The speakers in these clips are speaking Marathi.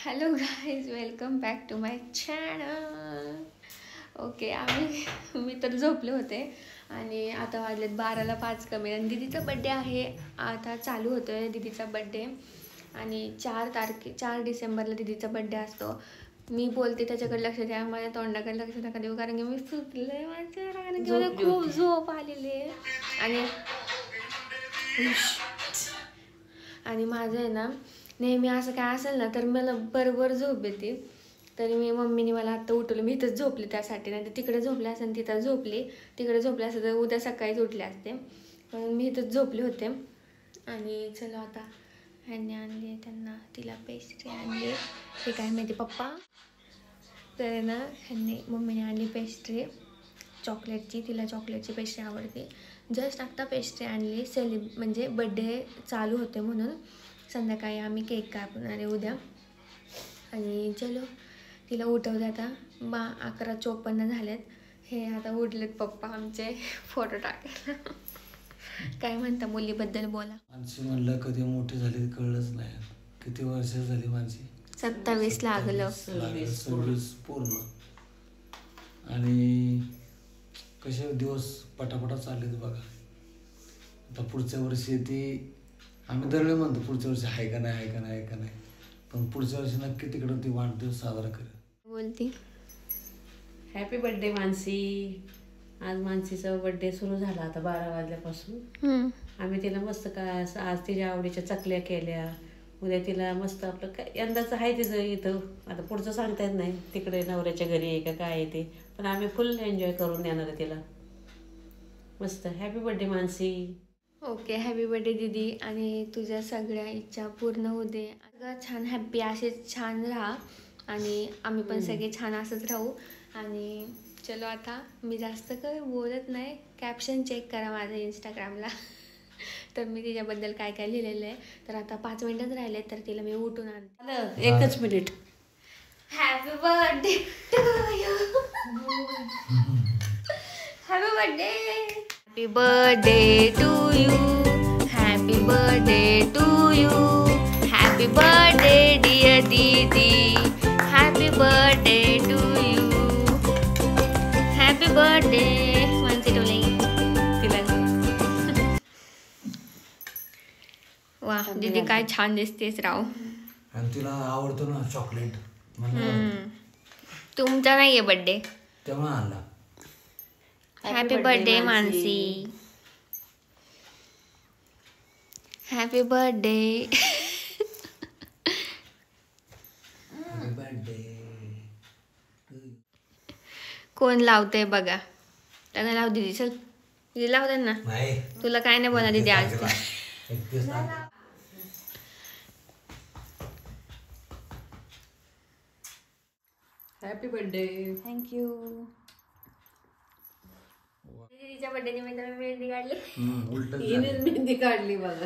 Hello guys, welcome back to my channel. Okay, मी तर झोपले होते आणि आता वाजलेत 12ला 5 कमी आणि दीदीचा बड्डे आहे. आता चालू होतो आहे दीदीचा बड्डे आणि 4 डिसेंबरला दीदीचा बड्डे असतो. मी बोलते त्याच्याकडे लक्ष द्या, माझ्या तोंडाकडे लक्ष नका देऊ, कारण की मी सुचले माझ्या, कारण की मला खूप झोप आलेली आहे. आणि माझं आहे ना, नेहमी असं काय असेल ना तर मला बरोबर झोप येते. तरी मी मम्मीने मला आत्ता उठवलं, मी इथंच झोपले त्यासाठी. नाही तर तिकडे झोपले असेल, तिथं झोपली, तिकडे झोपले असेल तर उद्या सकाळीच उठले असते. पण मी इथंच झोपले होते. आणि चलो आता ह्यांनी आणली, त्यांना तिला पेस्ट्री आणली, ते काय माहिती पप्पा. तर ना ह्यांनी मम्मीने आणली पेस्ट्री चॉकलेटची, तिला चॉकलेटची पेस्ट्री आवडते. जस्ट आत्ता पेस्ट्री आणली, म्हणजे बड्डे चालू होते म्हणून. संध्याकाळी आम्ही केक कापणार आहे उद्या. आणि चलो तिला उठवलं, आता 11:54 झालेत. हे आता उठलेत पप्पा आमचे फोटो टाकायला. काय म्हणता मुलीबद्दल बोला. मानसी म्हणलं कधी मोठी झाली कळलंच नाही. किती वर्ष झाली मानसी? 27 लागलं. 26 पूर्ण. आणि कसे दिवस पटापटा चाललेत बघा. आता पुढच्या वर्षी ती आम्ही दरवेळी म्हणतो पुढच्या वर्षी आहे का नाही, पण पुढच्या वर्षी नक्की तिकडं ती वाढदिवस साजरा करेल. बोलती हॅपी बर्थडे मानसी. आज मानसीचा बर्थडे सुरू झाला आता 12 वाजल्यापासून. आम्ही तिला मस्त काय आज तिच्या आवडीच्या चकल्या केल्या. उद्या तिला मस्त आपलं काय यंदाचं आहे तिचं इथं, आता पुढचं सांगता येत नाही तिकडे नवऱ्याच्या घरी आहे का काय आहे ते, पण आम्ही फुल एन्जॉय करून देणार आहे तिला मस्त. Happy birthday Mansi. Okay, happy birthday दीदी. आणि तुझ्या सगळ्या इच्छा पूर्ण होऊ दे. सगळं छान हॅप्पी असेच छान राहा आणि आम्ही पण सगळे छान असंच राहू. आणि चलो आता मी जास्त काही बोलत नाही. कॅप्शन चेक करा माझ्या इंस्टाग्रामला. तर मी तिच्याबद्दल काय काय लिहिलेलं आहे. तर आता 5 मिनिटच राहिले तर तिला मी उठून आणते. 1 minute. Happy birthday to you. Happy birthday. Happy birthday to you. Happy birthday to you. Happy birthday dear दीदी. Happy birthday to you. Happy birthday Mansi टोले. वा दीदी काय छान दिसतेस राव. आणि तिला आवडतो ना चॉकलेट, तुमचा नाही आहे बर्थडे तेव्हा आणला. Happy birthday Mansi. Happy birthday. कोण लावतंय बघा, त्यांना लाव दीदी. चल दीदी लाव त्यांना. तुला काय नाही बोला दीदी आज. Happy birthday. थँक्यू. दीदीच्या बर्थडे निमित्त मी मेहंदी काढली. हिनेच मेहंदी काढली बघा.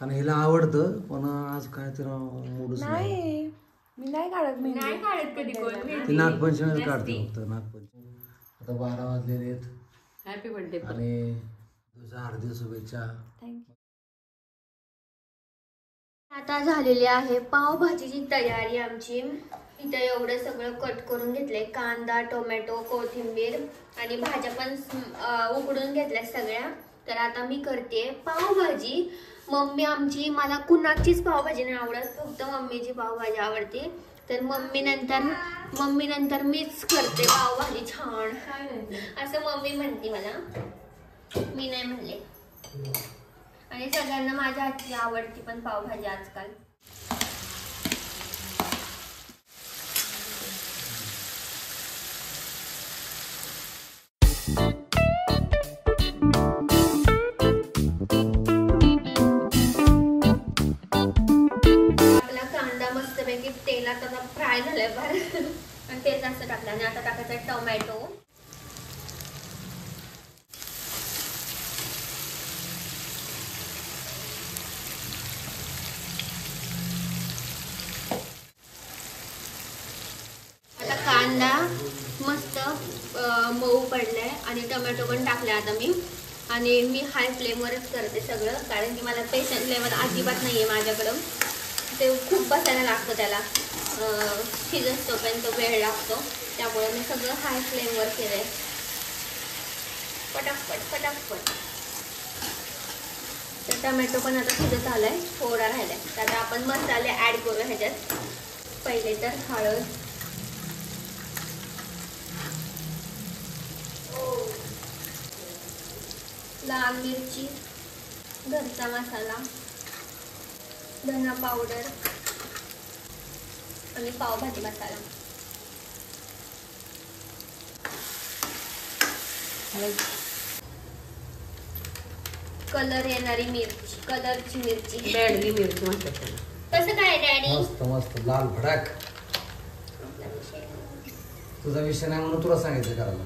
कारण हिला आवडतं, पण आज काय तिला मूडच नाही. मी नाही काढत कधी कोण. ती नागपंचमीला काढते फक्त नागपंचमी. आता 12 वाजलेले आहेत. Happy birthday. आणि तुझा हार्दिक शुभेच्छा. आता झालेली आहे पावभाजीची तयारी आमची. इथं एवढं सगळं कट करून घेतलंय, कांदा, टोमॅटो, कोथिंबीर आणि भाज्या पण उकडून घेतल्या सगळ्या. तर आता मी करते पावभाजी. मम्मी आमची, मला कुणाचीच पावभाजी नाही आवडत, फक्त मम्मीची पावभाजी आवडते. तर मम्मी नंतर मीच करते पावभाजी छान असं मम्मी म्हणते मला, मी नाही म्हणले. आणि सगळ्यांना माझ्या हातची आवडती पण पावभाजी आजकाल. आपला कांदा मस्तपैकी तेलात आता फ्राय झालाय बरं. आणि तेल जास्त टाकलं. आणि आता टाकायचं टोमॅटो. आता कांदा मस्त मऊ पडलाय आणि टोमॅटो पण टाकले आता मी. आणि मी हाय फ्लेमवरच करते सगळं, कारण की मला पेशंट लेवल अजिबात नाही आहे माझ्याकडं. ते खूप बसायला लागतं त्याला. शिजत तोपर्यंत वेळ लागतो, त्यामुळे मी सगळं हाय फ्लेमवर केलंय. पटापट पटापट. तर टमॅटो पण आता शिजत आलाय, थोडा राहिलाय. तर आता आपण मसाले ऍड करू ह्याच्यात. पहिले तर हळद, लाल मिरची, घरचा मसाला, धना पावडर आणि पावभाजी मसाला. कलर येणारी मिरची, कलरची मिरची, बेडगी मिरची म्हणतात त्याला. कसं काय डॅडी? मस्त मस्त लाल भडाक. तुझा विषय नाही म्हणून तुला सांगितलं करायला.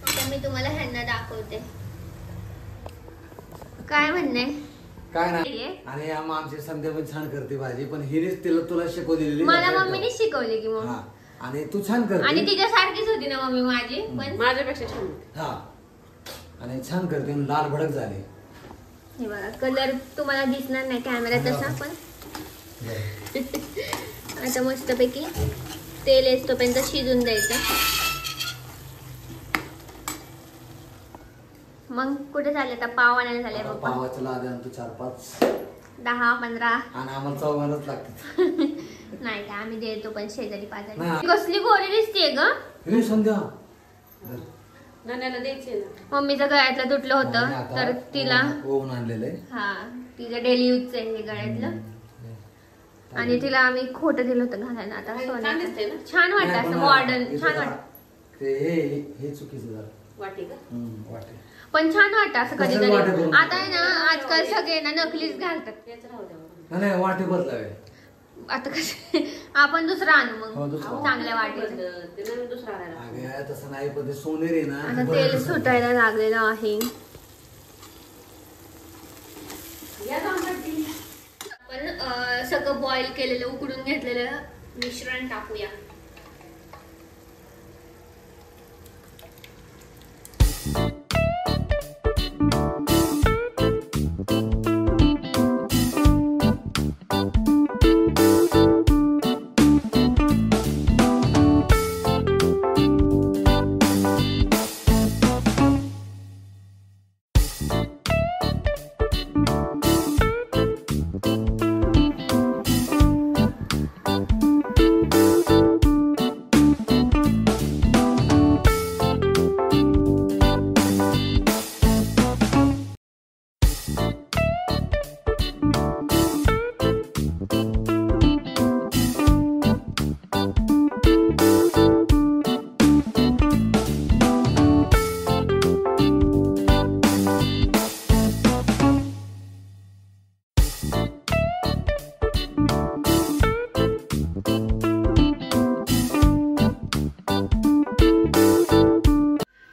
आता मी तुम्हाला ह्यांना दाखवते काय म्हणणे. काय नाही. आणि आमची संध्या पण छान करते भाजी, पण हिनेच तुला शिकवलेली. मला मम्मीने शिकवली की मग. आणि तू छान करते. आणि तिच्या सारखीच होती ना मम्मी माझी, पण माझ्यापेक्षा छान. हा, आणि छान करते. लाल भडक झाले. हे बघा, कलर तुम्हाला दिसणार नाही कॅमेऱ्यात तसा, पण आता मस्तपैकी तेल येतोपर्यंत शिजून द्यायचं. मग कुठे झाले आता? पाव आणायला झाले पप्पा. पावाचं लाद आणतो 4-5, 10-15. आणि आम्हाला चौघांनाच लागते. नाही का, आम्ही देतो पण शेजारी पाजारी. नाही. कसली गोरी दिसतीये ग. हे संध्या नाण्याला द्यायचे ना. मम्मीचं गळ्यातलं तुटलं होतं, तर तिला ओवून आणलेलं आहे. हा, तिचं डेली यूजचं आहे हे गळ्यातलं. आणि तिला आम्ही खोटं दिलं होतं घालायला. आता सोन्याचं छान वाटतं, असं मॉडर्न छान वाटत. हे चुकीचं झालं. वाटी का? वाटे. पण छान वाटतं असं कसं कधीतरी. वाटे करून? आता आहे ना, आजकाल सगळे ना नकलीच घालतात. याच राहू द्या. नाही वाटे बदलावे. आता कसं आपण दुसरा आणू हो, मग दुसरा. चांगल्या वाटेचं. ते नवीन दुसरा आणायला. अगं तसं नाही, पण ते सोनेरी आहे ना. आता तेल सुटायला लागलेलं आहे. आपण सगळं बॉईल केलेलं, उकडून घेतलेलं मिश्रण टाकूया.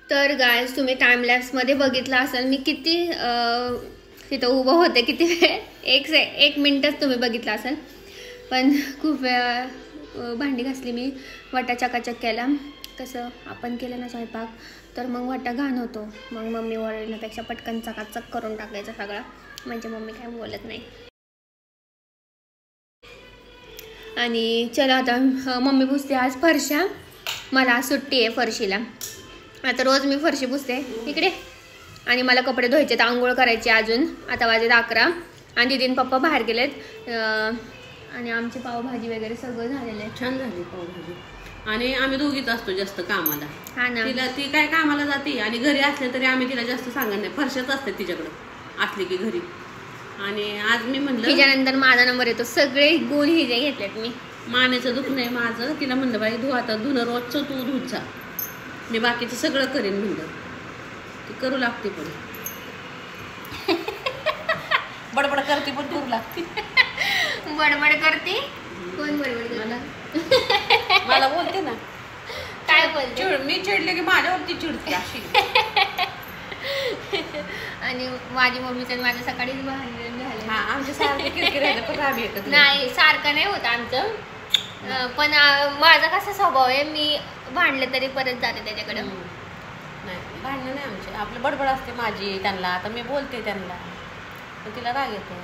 तर गायस, तुम्ही टाइमलॅप्समध्ये बघितलं असेल मी किती तिथं उभं होते, किती वेळ, एक मिनटच तुम्ही बघितलं असेल. पण खूप वेळा भांडी घासली मी, वाटा चकाचक केला. कसं आपण केलं ना स्वयंपाक, तर मग वाटा घाण होतो. मग मम्मी ओरडण्यापेक्षा पटकन चकाचक करून टाकायचं सगळं, म्हणजे मम्मी काय बोलत नाही. आणि चला आता मम्मी पुसते आज फरशा. मला सुट्टी आहे फरशीला. आता रोज मी फरशी पुसते इकडे. आणि मला कपडे धुवायचे, तर आंघोळ करायची अजून. आता वाजले 11 आणि दीदीन पप्पा बाहेर गेलेत. आणि आमची पावभाजी वगैरे सगळं झालेलं आहे. छान झाली पावभाजी. आणि आम्ही दोघीच असतो जास्त कामाला. हा ना. तिला ती काय कामाला जाते, आणि घरी असले तरी आम्ही तिला जास्त सांगत नाही. फरशाच असते तिच्याकडं असली की घरी. आणि आज मी म्हणलं, तिच्यानंतर माझा नंबर येतो. सगळे गुण हिजे घेतलेत मी. मानेचं दुखणं आहे माझं. तिला म्हणलं बाई धु आता, धुणं रोजचं तू धुचा, मी बाकीचं सगळं करेन म्हणलं. ती करू लागते, पण बडबड करते, पण करू लागते. बडबड करते. कोण बडबड मला मला बोलते ना. काय बोलते? मी चिडले की माझ्यावरती चिडते अशी. आणि माझी मम्मी तर माझ्या सकाळीच भांडण झाले. हा, आमच्या सारखं किरकिर आहे, पण आम्ही एकत्र नाही, सारखं नाही होत आमचं. पण माझा कसा स्वभाव आहे, मी भांडले तरी परत जाते त्याच्याकडे. नाही, भांडणं नाही आमचे. आपलं बडबड असते माझी त्यांना. आता मी बोलते त्यांना, पण तिला राग येतो.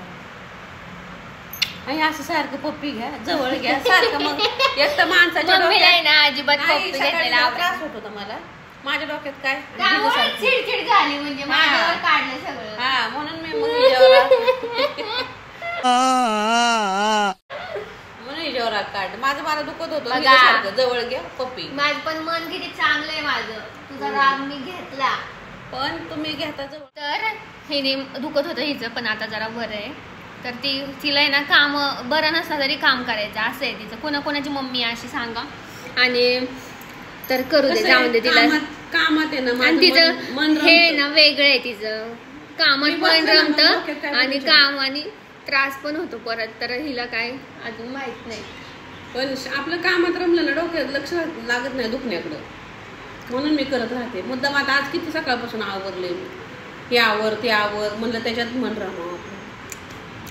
आणि असं सारखं पप्पी घ्या, जवळ घ्या सारखं. मग एक तर माणसाच्या मम्मीला आहे डोक्यात ना अजिबात नाही, पप्पी सकाळी घेतलेला मला आवडत त्रास होत होता मला. माझ्या डोक्यात काय आणि त्यामुळे तिच्यासारखं. चिडचिड झाली म्हणजे माझ्यावर काढलं सगळं. हा म्हणून मी म्हणून हिच्यावर काढ. माझं मला दुखत होतं. बघा. हिच्यासारखं जवळ घ्या पप्पी. माझं पण मन किती चांगलं आहे माझं. तुझा राग मी घेतला. पण तुम्ही घेता जवळ. तर हिने दुखत होतं हिचं पण आता जरा बरं आहे. तर तिला आहे ना काम बरं नसलं तरी काम करायचं असं आहे तिचं. कोणाकोणाची मम्मी अशी सांगा आणि तर करू दे, जाऊन दे तिला. कामात आहे ना आणि माझं तिचं मन हे रमतं. ना वेगळं आहे तिचं. कामात मी पण बसले ना, मग रमतं डोक्यात काय आणि बोलायचं? काम आणि त्रास पण होतो परत. तर हिला काय अजून माहित नाही. पण आपलं कामात रमलं ना डोक्यात लक्ष लागत नाही दुखण्याकडं. म्हणून मी करत राहते मुद्दाम. आता आज किती सकाळपासून आवरले मी. हे आवर ते आवर म्हणलं त्याच्यात मन रमावं आपलं.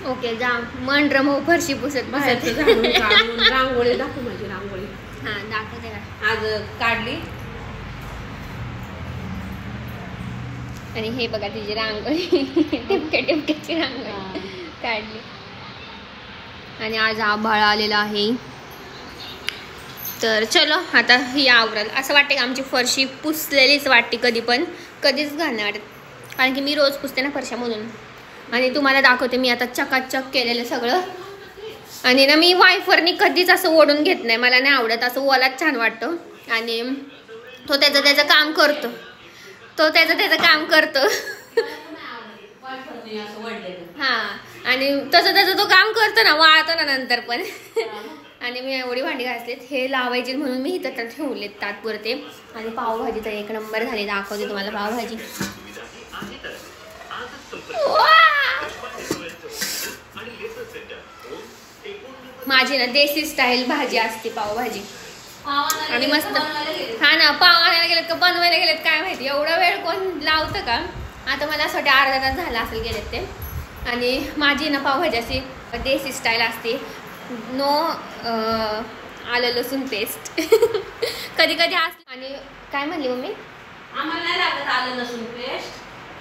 ओके जा मन रमव. फरशी पुसत बाहेरचं झाडून काढून रांगोळी दाखव माझी रांगोळी. हा दाखवते का. आज काढली. आणि हे बघा तिची रांगोळी टिपक्या टिपक्याची रांगोळी काढली. आणि आज आभाळ आलेला आहे. तर चलो आता ही आवरल. असं वाटते का आमची फरशी पुसलेलीच वाटते कधी पण. कधीच घालणे वाटत कारण की मी रोज पुसते ना फरशा म्हणून. आणि तुम्हाला दाखवते मी आता चकाचक केलेलं सगळं. आणि ना मी वायफरनी कधीच असं ओढून घेत नाही. मला नाही आवडत असं. ओलाच छान वाटतं. आणि तो त्याचं काम करतो. काम करतो. हा आणि तसं तो काम करतो ना. वाळतो ना नंतर पण. आणि मी एवढी भांडी घासलीत. हे लावायची म्हणून मी इथं तर ठेवलेत तात्पुरते. आणि पावभाजी तर एक नंबर झाली. दाखवते तुम्हाला पावभाजी. माझी ना देसी स्टाईल भाजी असते पावभाजी. आणि मस्त. हा ना पाव आणायला गेलेत का बनवायला गेलेत काय माहिती. एवढा वेळ कोण लावतं का. आता मला असं वाटतं अर्धा तास झाला असेल गेलेत ते. आणि माझी ना पावभाजी अशी देसी स्टाईल असते. नो आलं लसूण पेस्ट. कधी कधी असते. आणि काय म्हणली मम्मी. आम्हाला नाही लागत आलं लसूण पेस्ट.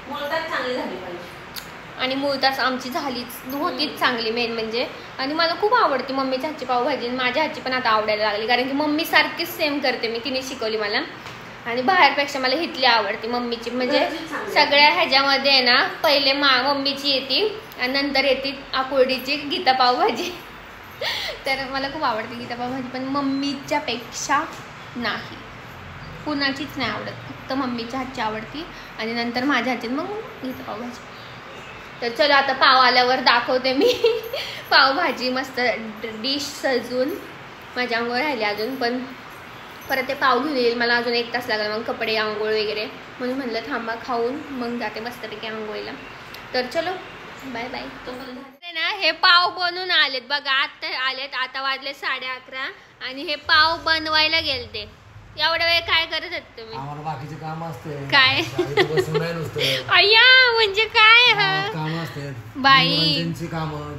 मुळतात चांगली झाली पाहिजे. आणि मुळतास आमची झालीच होतीच चांगली मेन म्हणजे. आणि मला खूप आवडते मम्मीच्या हातची पावभाजी. आणि माझ्या हातची पण आता आवडायला लागली कारण की मम्मी सारखीच सेम करते मी. तिने शिकवली मला. आणि बाहेरपेक्षा मला हितली आवडते मम्मीची. म्हणजे सगळ्या ह्याच्यामध्ये आहे ना पहिले मम्मीची येते आणि नंतर येते आकुर्डीची गीता पावभाजी. तर मला खूप आवडते गीता पावभाजी. पण मम्मीच्या पेक्षा नाही कुणाचीच नाही आवडत. फक्त मम्मीच्या हातची आवडती. आणि नंतर माझ्या हातची मग गीता पावभाजी. तर चलो आता पाव आल्यावर दाखवते मी पावभाजी. मस्त डिश सजून माझ्या आंघोळ राहिली अजून. पण परत ते पाव घेऊन येईल. मला अजून 1 तास लागला मग कपडे आंघोळ वगैरे. म्हणून म्हणलं थांबा खाऊन मग जाते मस्तपैकी आंघोळीला. तर चलो बाय बाय. ना हे पाव बनवून आलेत बघा. आता आलेत. आता वाजले 11:30. आणि हे पाव बनवायला गेलते. एवढा वेळ काय करत होते तुम्ही. आम्हाला बाकीचे काम असते. काय बसून नाही नुसतं. अय्या म्हणजे काय काम असते. बाई कामं.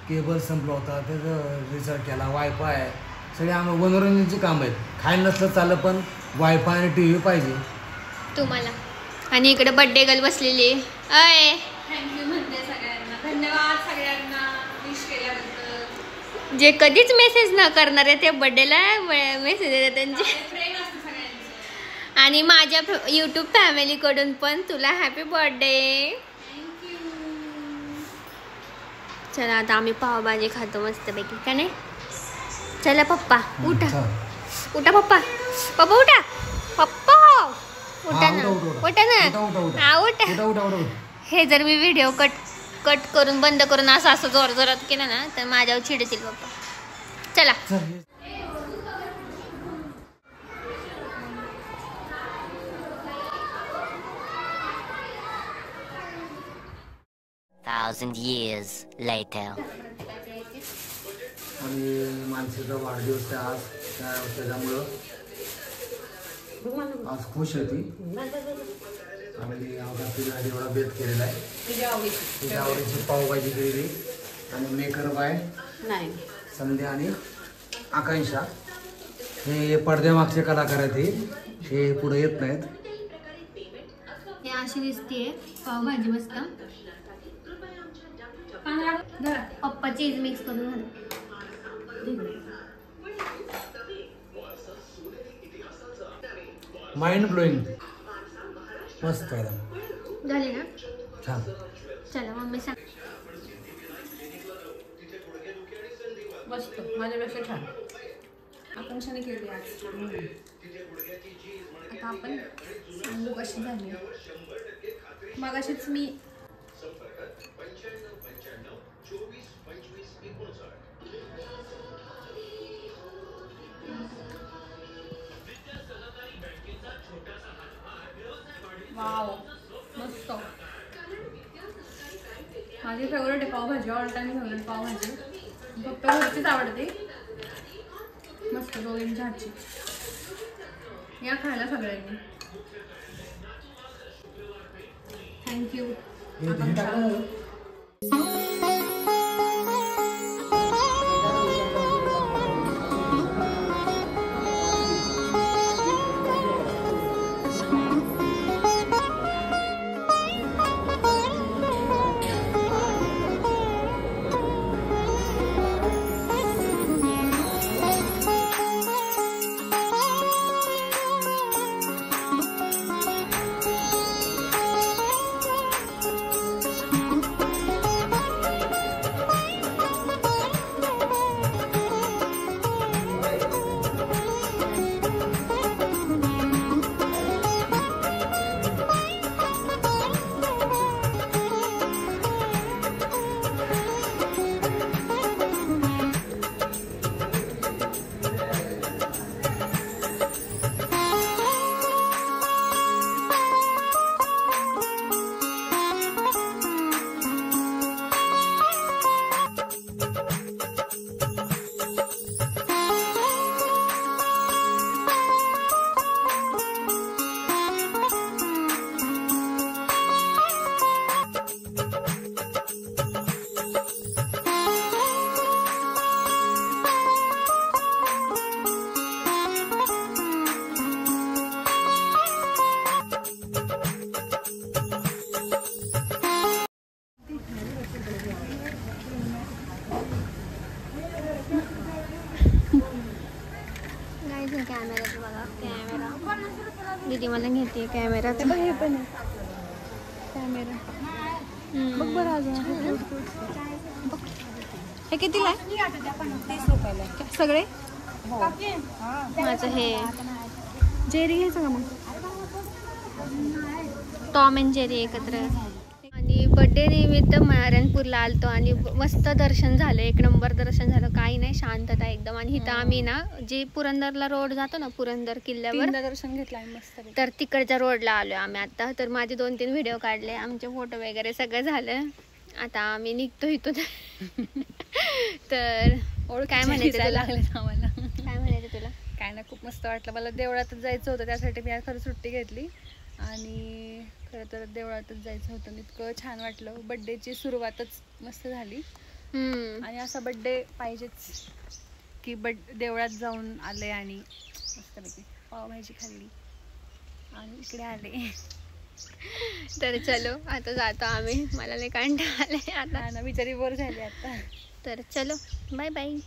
केबल संपला होता त्याचं रिचार्ज केला. वायफाय सगळे आम्हाला मनोरंजनची काम आहेत. खायला नसलं चाललं पण वायफाय आणि TV पाहिजे तुम्हाला. आणि इकडे बर्थडे गर्ल बसलेली. अय थँक्यू म्हणते सगळ्यांना. धन्यवाद सगळ्यांना विश केल्याबद्दल. जे कधीच मेसेज न करणार आहे ते बर्थडेला मेसेज येतात त्यांचे. प्रेम असतं सगळ्यांचं. आणि माझ्या YouTube फॅमिलीकडून पण तुला हॅपी बर्थडे. चला आता आम्ही पावभाजी खातो मस्तपैकी का नाही. चला पप्पा उठा. उठा पप्पा. पप्पा उठा. पप्पा उठा ना. उठा ना. हा उठा. हे जर मी व्हिडिओ कट करून बंद करून असं जोर जोरात केलं ना तर माझ्यावर चिडतील पप्पा. चला. Thousand years later. आणि माणसाचा वाढदिवस आहे आज. त्याच्यामुळं आज खुश आहे ती. आणि तिला एवढा बेत केलेला आहे. तिच्या आवडीची पावभाजी केलेली. आणि मेकर बाय नाही संध्या आणि आकांक्षा हे पडद्यामागचे कलाकार आहेत. हे पुढे येत नाहीत. हे अशी दिसते पावभाजी मस्त. पप्पा चीज मिक्स करून घाल. Mind blowing. मस्त एकदम झाली ना. छान. चला मम्मी सांग. मस्त माझ्यापेक्षा छान. आपण छान केली आज. आता आपण सांगू कशी झाली. मगाशीच मी वाव मस्त. माझी फेवरेट आहे pav bhaji. All time favourite pav bhaji. फक्त घरचीच आवडते. मस्त दोघींच्या हातची. या खायला सगळ्यांनी. थँक्यू. कॅमेरा बघा. कॅमेरा दीदी मला घेते कॅमेरा. हे पण कॅमेरा बघ बरं. अजून हे कितीला आहे? 30 रुपयाला सगळे. माझं हे जेरी घ्यायचं का मग? टॉम अँड जेरी एकत्र. आणि बड्डे निमित्त नारायणपूरला आलतो आणि मस्त दर्शन झालं. एक नंबर दर्शन झालं. काही नाही, शांतता एकदम. आणि इथं आम्ही ना जे पुरंदरला रोड जातो ना, पुरंदर किल्ल्यावर दर्शन घेतलं आहे मस्त. तर तिकडच्या रोडला आलो आम्ही आता. तर माझे 2-3 व्हिडिओ काढले, आमचे फोटो वगैरे सगळं झालं. आता आम्ही निघतो इथून. तर काय म्हणायचं तुला? आम्हाला काय म्हणायचं तुला? काय ना, खूप मस्त वाटलं मला. देवळातच जायचं होतं, त्यासाठी मी आज खरं सुट्टी घेतली. आणि खरं तर देवळातच जायचं होतं. इतकं छान वाटलं. बड्डेची सुरुवातच मस्त झाली. आणि असा बड्डे पाहिजेच की देवळात जाऊन आले आणि मस्तपैकी पावभाजी खाल्ली आणि इकडे आले. तर चलो आता जातो आम्ही. मला नाही कंटाळा आलाय आता ना, बिचारी बोर झाली आता. तर चलो bye bye.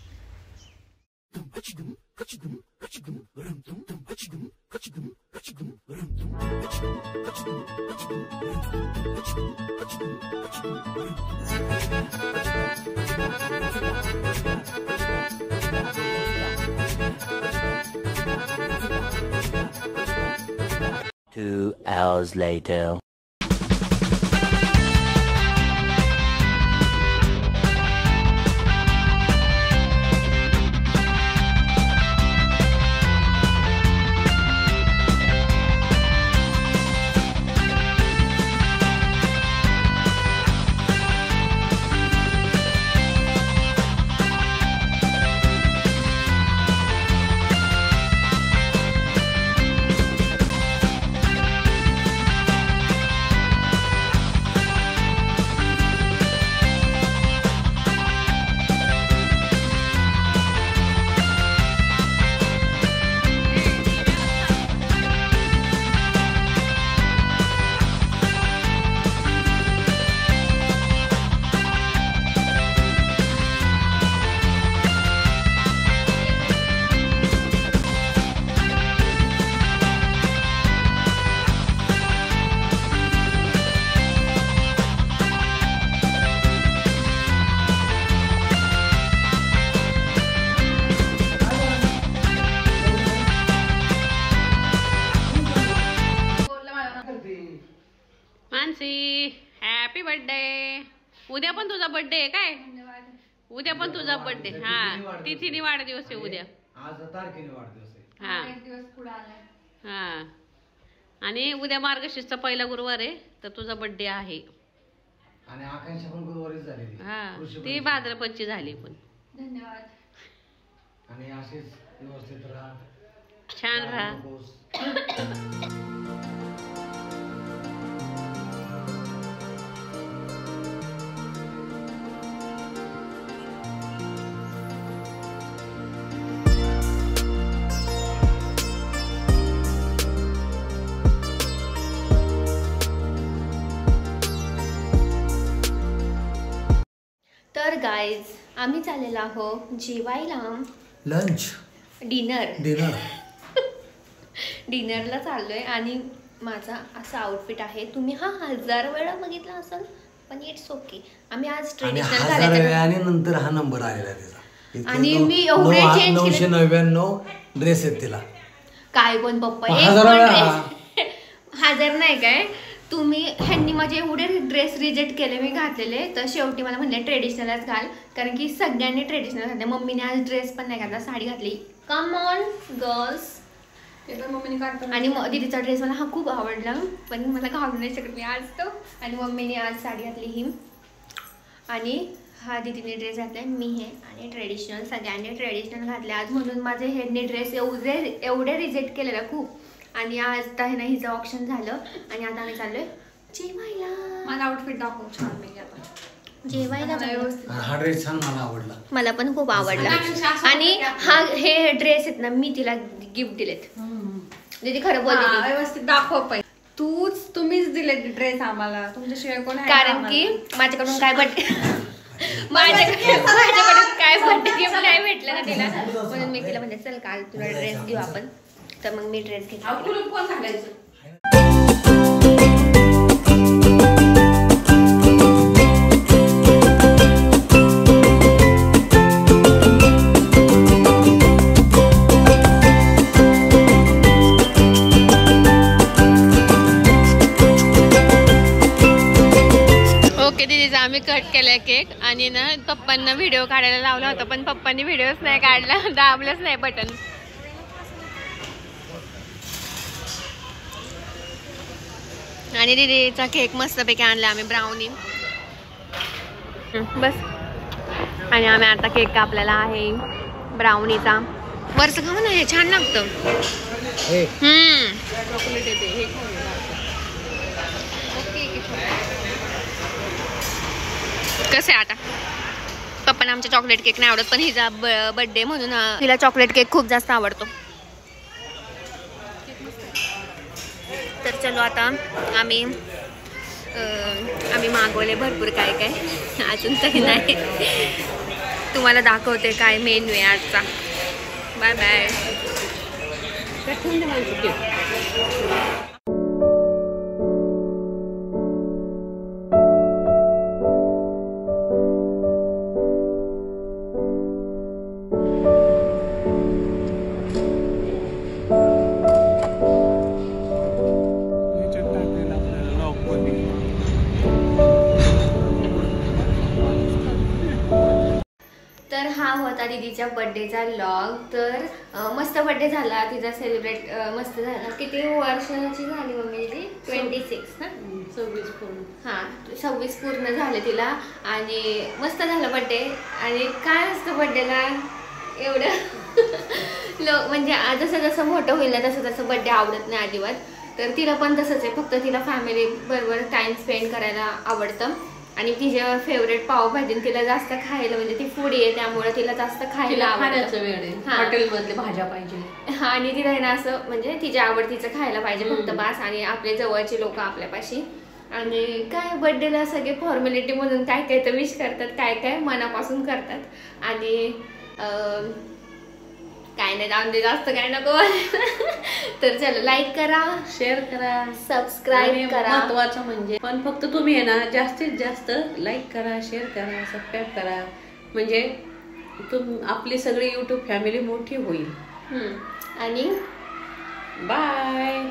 Two hours later. Birthday. उद्या पण तुझा बर्थडे आहे काय? उद्या पण तुझा बर्थडे. हा तिथीने वाढदिवस आहे उद्या. आज तारखेने वाढदिवस आहे. हा एक दिवस पुढे आलाय. हा आणि उद्या मार्गशीर्षचा पहिला गुरुवार आहे तर तुझा बर्थडे आहे. आणि आकांक्षा पण गुरुवारीच झालेली. हा ती भाद्रपदची झाली पण. धन्यवाद. आणि असेच व्यवस्थित राहा, छान राहा. तर गाईज आम्ही चाललेलो आहो जेवायला. लंच डिनरला चाललोय. आणि माझा असा आउटफिट आहे. तुम्ही हा 1000 वेळा बघितला असेल पण इट्स ओके. आम्ही आज ट्रेडिशनल आणि नंतर हा नंबर आलेला त्याचा. आणि मी एवढे चेंज 999 ड्रेस आहेत तिला. काय पण पप्पा 1000 नाही काय तुम्ही. ह्यांनी माझे एवढे ड्रेस रिजेक्ट केले मी घातलेले तर शेवटी मला म्हणले ट्रेडिशनलच घाल. कारण की सगळ्यांनी ट्रेडिशनल घातले. मम्मीने आज ड्रेस पण नाही घातला, साडी घातली. Come on girls. ते तर मम्मीने काढतो. आणि दीदीचा ड्रेस मला हा खूप आवडला पण मला घालू नाही शकत मी आज तो. आणि मम्मीने आज साडी घातली ही. आणि हा दीदीने ड्रेस घातलाय, मी हे. आणि ट्रेडिशनल सगळ्यांनी ट्रेडिशनल घातले आज. म्हणून माझे ह्यांनी ड्रेस एवढे रिजेक्ट केलेला खूप. आणि आज तर ना हिचं ऑप्शन झालं आणि आता आम्ही चाललोय जेवायला. माझा आउटफिट दाखव छान पैकी आता जेवायला हा ड्रेस छान मला आवडला. मला पण खूप आवडला. आणि हे ड्रेस आहेत ना मी तिला गिफ्ट दिलेत. दीदी खरं बोलते. व्यवस्थित दाखव पाहिजे. तुम्हीच दिले ड्रेस आम्हाला, तुमच्याशिवाय कोण आहे? कारण की माझ्याकडून काय माझ्याकडून काय बर्थडे गिफ्ट नाही भेटलं ना तिला. म्हणून मी तिला म्हणजे चल काल तुला ड्रेस घेऊ आपण. तर मग मी ड्रेस घेतला. कोण घालायचं? ओके दीदीचा आम्ही कट केलाय केक. आणि ना पप्पांना व्हिडिओ काढायला लावला होता पण पप्पांनी व्हिडिओच नाही काढला, दाबलंच नाही बटन. आणि दीदीचा केक मस्तपैकी आणला आम्ही ब्राउनी. बस. आणि आम्ही आता केक कापलेला आहे ब्राउनीचा. वरचं खाऊ ना, हे छान लागतं. कसं आहे आता पप्पांना आमच्या चॉकलेट केक नाही आवडत पण हिचा बर्थडे म्हणून हिला चॉकलेट केक खूप जास्त आवडतो. तर चलो आता आम्ही मागवले भरपूर काय काय. अजून तरी नाही. तुम्हाला दाखवते काय मेन्यू आहे आजचा. Bye bye. तर हा होता दीदीच्या बर्थडेचा व्लॉग. तर मस्त बर्थडे झाला तिचा, सेलिब्रेट मस्त झाला. किती वर्षाची झाली मम्मी ती? 26 ना? 26 पूर्ण. हां 26 पूर्ण झाले तिला. आणि मस्त झालं बर्थडे. आणि काय असतं बर्थडेला एवढं म्हणजे जसं जसं मोठं होईल ना तसं तसं बर्थडे आवडत नाही अजिबात. तर तिला पण तसंच आहे. फक्त तिला फॅमिली बरोबर टाइम स्पेंड करायला आवडतं. आणि तिच्या फेवरेट पावभाजी तिला जास्त खायला, म्हणजे ती फूडी आहे त्यामुळे तिला जास्त खायला खाण्याचं वेळ आहे. हॉटेलमधले भाज्या पाहिजे. आणि तिला आहे ना असं म्हणजे तिच्या आवडतीचं खायला पाहिजे फक्त बास. आणि आपले जवळचे लोक आपल्यापाशी. आणि काय बर्थडेला सगळे फॉर्मॅलिटी म्हणून काय काय तर विश करतात, काय काय मनापासून करतात. आणि काय नाही जाऊन दे जास्त काय नको. तर चलो लाईक करा, शेअर करा, सबस्क्राईब करा. महत्वाचं म्हणजे पण फक्त तुम्ही आहे ना जास्तीत जास्त लाईक करा, शेअर करा, सबस्क्राईब करा. म्हणजे आपली सगळी YouTube फॅमिली मोठी होईल. आणि बाय.